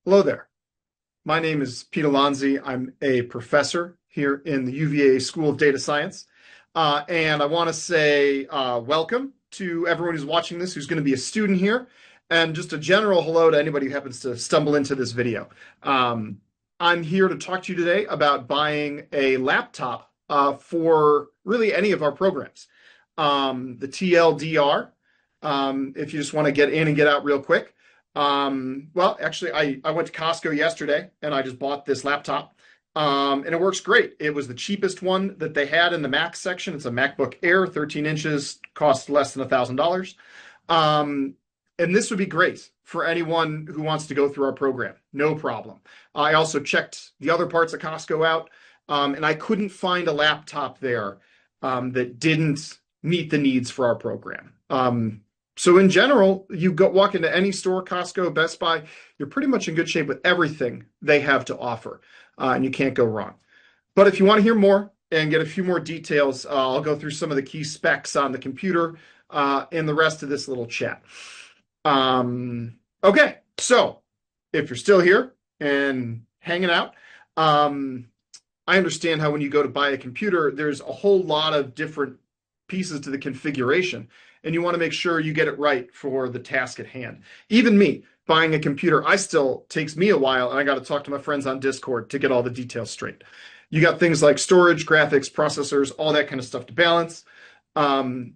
Hello there. My name is Pete Alonzi. I'm a professor here in the UVA School of Data Science. And I want to say welcome to everyone who's watching this, who's going to be a student here, and just a general hello to anybody who happens to stumble into this video. I'm here to talk to you today about buying a laptop for really any of our programs. The TLDR, if you just want to get in and get out real quick. Well, actually, I went to Costco yesterday and I just bought this laptop. And it works great. It was the cheapest one that they had in the Mac section. It's a MacBook Air, 13 inches, costs less than $1,000. And this would be great for anyone who wants to go through our program. No problem. I also checked the other parts of Costco out, and I couldn't find a laptop there that didn't meet the needs for our program. So in general, you walk into any store, Costco, Best Buy, you're pretty much in good shape with everything they have to offer, and you can't go wrong. But if you want to hear more and get a few more details, I'll go through some of the key specs on the computer in the rest of this little chat. Okay, so if you're still here and hanging out, I understand how when you go to buy a computer, there's a whole lot of different pieces to the configuration, and you want to make sure you get it right for the task at hand. Even me, buying a computer, takes me a while, and I got to talk to my friends on Discord to get all the details straight. You got things like storage, graphics, processors, all that kind of stuff to balance, and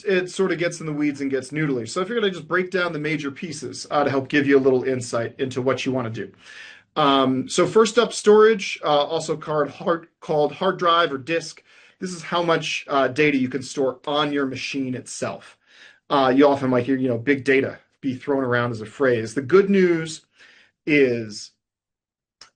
it sort of gets in the weeds and gets noodly. So I figured I'd just break down the major pieces to help give you a little insight into what you want to do. So first up, storage, also called hard drive or disk. This is how much data you can store on your machine itself. You often might hear, big data be thrown around as a phrase. The good news is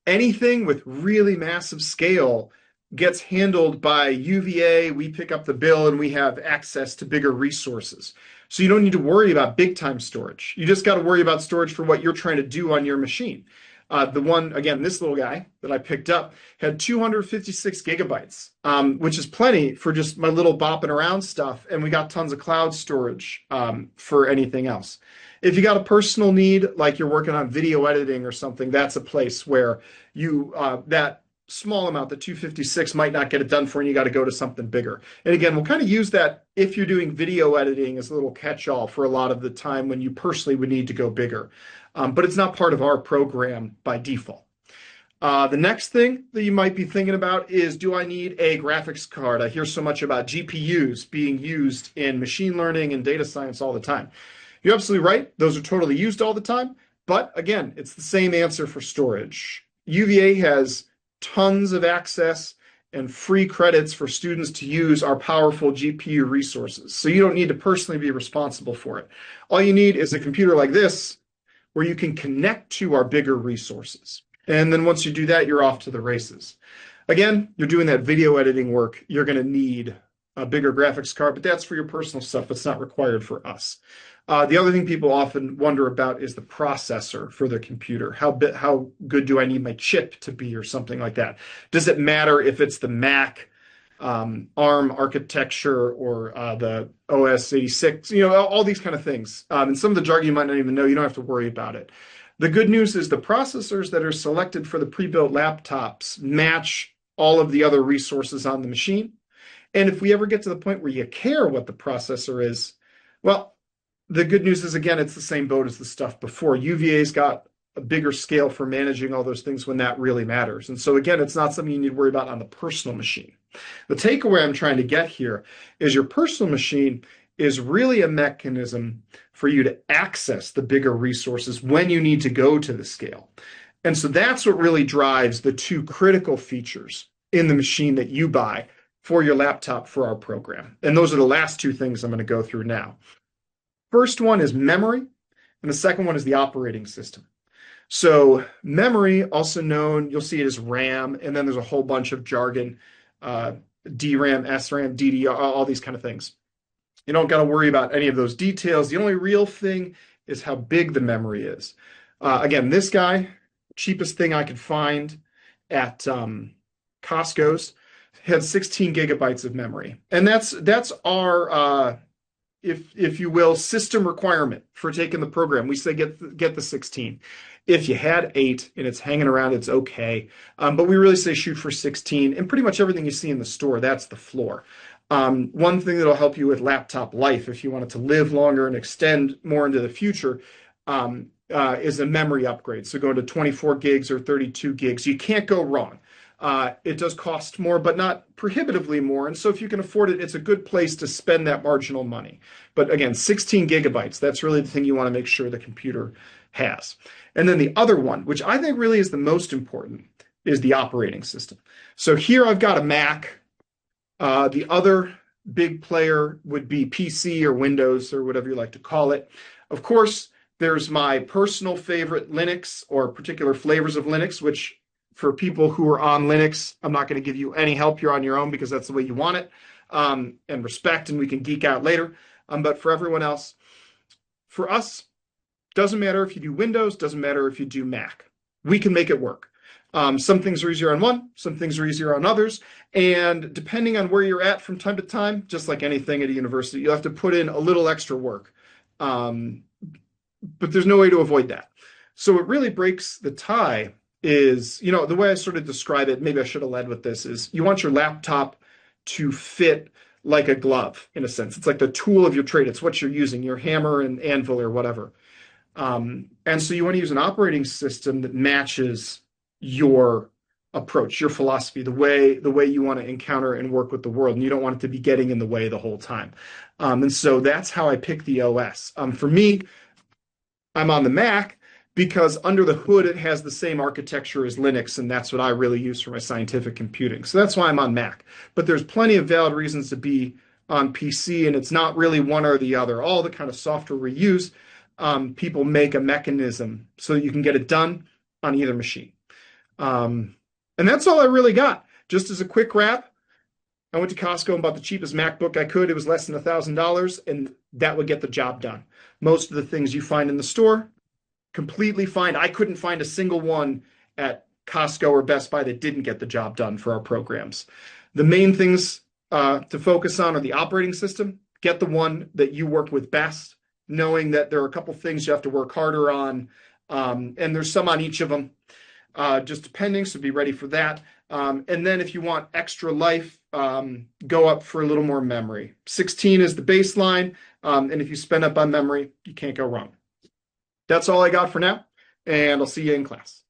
anything with really massive scale gets handled by UVA. We pick up the bill and we have access to bigger resources. So you don't need to worry about big time storage. You just got to worry about storage for what you're trying to do on your machine. The one, again, this little guy that I picked up had 256 gigabytes, which is plenty for just my little bopping around stuff. And we got tons of cloud storage for anything else. If you got a personal need, like you're working on video editing or something, that's a place where that small amount, the 256, might not get it done for you. You got to go to something bigger. And again, we'll kind of use that if you're doing video editing as a little catch-all for a lot of the time when you personally would need to go bigger. But it's not part of our program by default. The next thing that you might be thinking about is, do I need a graphics card? I hear so much about GPUs being used in machine learning and data science all the time. You're absolutely right. Those are totally used all the time. But again, it's the same answer for storage. UVA has tons of access and free credits for students to use our powerful GPU resources. So you don't need to personally be responsible for it. All you need is a computer like this where you can connect to our bigger resources. And then once you do that, you're off to the races. Again, you're doing that video editing work. You're going to need a bigger graphics card, but that's for your personal stuff. It's not required for us. The other thing people often wonder about is the processor for their computer. How good do I need my chip to be or something like that? Does it matter if it's the Mac ARM architecture or the OS 86, all these kind of things. And some of the jargon you might not even know, you don't have to worry about it. The good news is the processors that are selected for the pre-built laptops match all of the other resources on the machine. And if we ever get to the point where you care what the processor is, well, the good news is, again, it's the same boat as the stuff before. UVA's got a bigger scale for managing all those things when that really matters. And so again, it's not something you need to worry about on the personal machine. The takeaway I'm trying to get here is your personal machine is really a mechanism for you to access the bigger resources when you need to go to the scale. And so that's what really drives the two critical features in the machine that you buy for your laptop for our program. And those are the last two things I'm going to go through now. First one is memory, and the second one is the operating system. So memory, also known, you'll see it as RAM, and then there's a whole bunch of jargon, DRAM, SRAM, DDR, all these kind of things. You don't got to worry about any of those details. The only real thing is how big the memory is. Again, this guy, cheapest thing I could find at Costco's, had 16 gigabytes of memory. And that's our if you will, system requirement for taking the program. We say get the 16. If you had 8 and it's hanging around, it's okay. But we really say shoot for 16. And pretty much everything you see in the store, that's the floor. One thing that'll help you with laptop life, if you want it to live longer and extend more into the future, is a memory upgrade. So going to 24 gigs or 32 gigs. You can't go wrong. It does cost more, but not prohibitively more. And so if you can afford it, it's a good place to spend that marginal money. But again, 16 gigabytes, that's really the thing you want to make sure the computer has. And then the other one, which I think really is the most important, is the operating system. So here I've got a Mac. The other big player would be PC or Windows or whatever you like to call it. Of course, there's my personal favorite Linux or particular flavors of Linux, which for people who are on Linux, I'm not going to give you any help. You're on your own because that's the way you want it, and respect, and we can geek out later. But for everyone else, for us, doesn't matter if you do Windows, doesn't matter if you do Mac. We can make it work. Some things are easier on one, some things are easier on others. And depending on where you're at from time to time, just like anything at a university, you'll have to put in a little extra work. But there's no way to avoid that. So what really breaks the tie is, the way I sort of describe it, maybe I should have led with this, is you want your laptop to fit like a glove, in a sense. It's like the tool of your trade. It's what you're using, your hammer and anvil or whatever. And so you want to use an operating system that matches your approach, your philosophy, the way you want to encounter and work with the world. And you don't want it to be getting in the way the whole time. And so that's how I pick the OS. For me, I'm on the Mac because under the hood, it has the same architecture as Linux, and that's what I really use for my scientific computing. So that's why I'm on Mac. But there's plenty of valid reasons to be on PC, and it's not really one or the other. All the kind of software we use, people make a mechanism so that you can get it done on either machine. And that's all I really got. Just as a quick wrap, I went to Costco and bought the cheapest MacBook I could. It was less than $1,000, and that would get the job done. Most of the things you find in the store, completely fine. I couldn't find a single one at Costco or Best Buy that didn't get the job done for our programs. The main things to focus on are the operating system. Get the one that you work with best, knowing that there are a couple things you have to work harder on, and there's some on each of them, just depending, so be ready for that. And then if you want extra life, go up for a little more memory. 16 is the baseline, and if you spend up on memory, you can't go wrong. That's all I got for now, and I'll see you in class.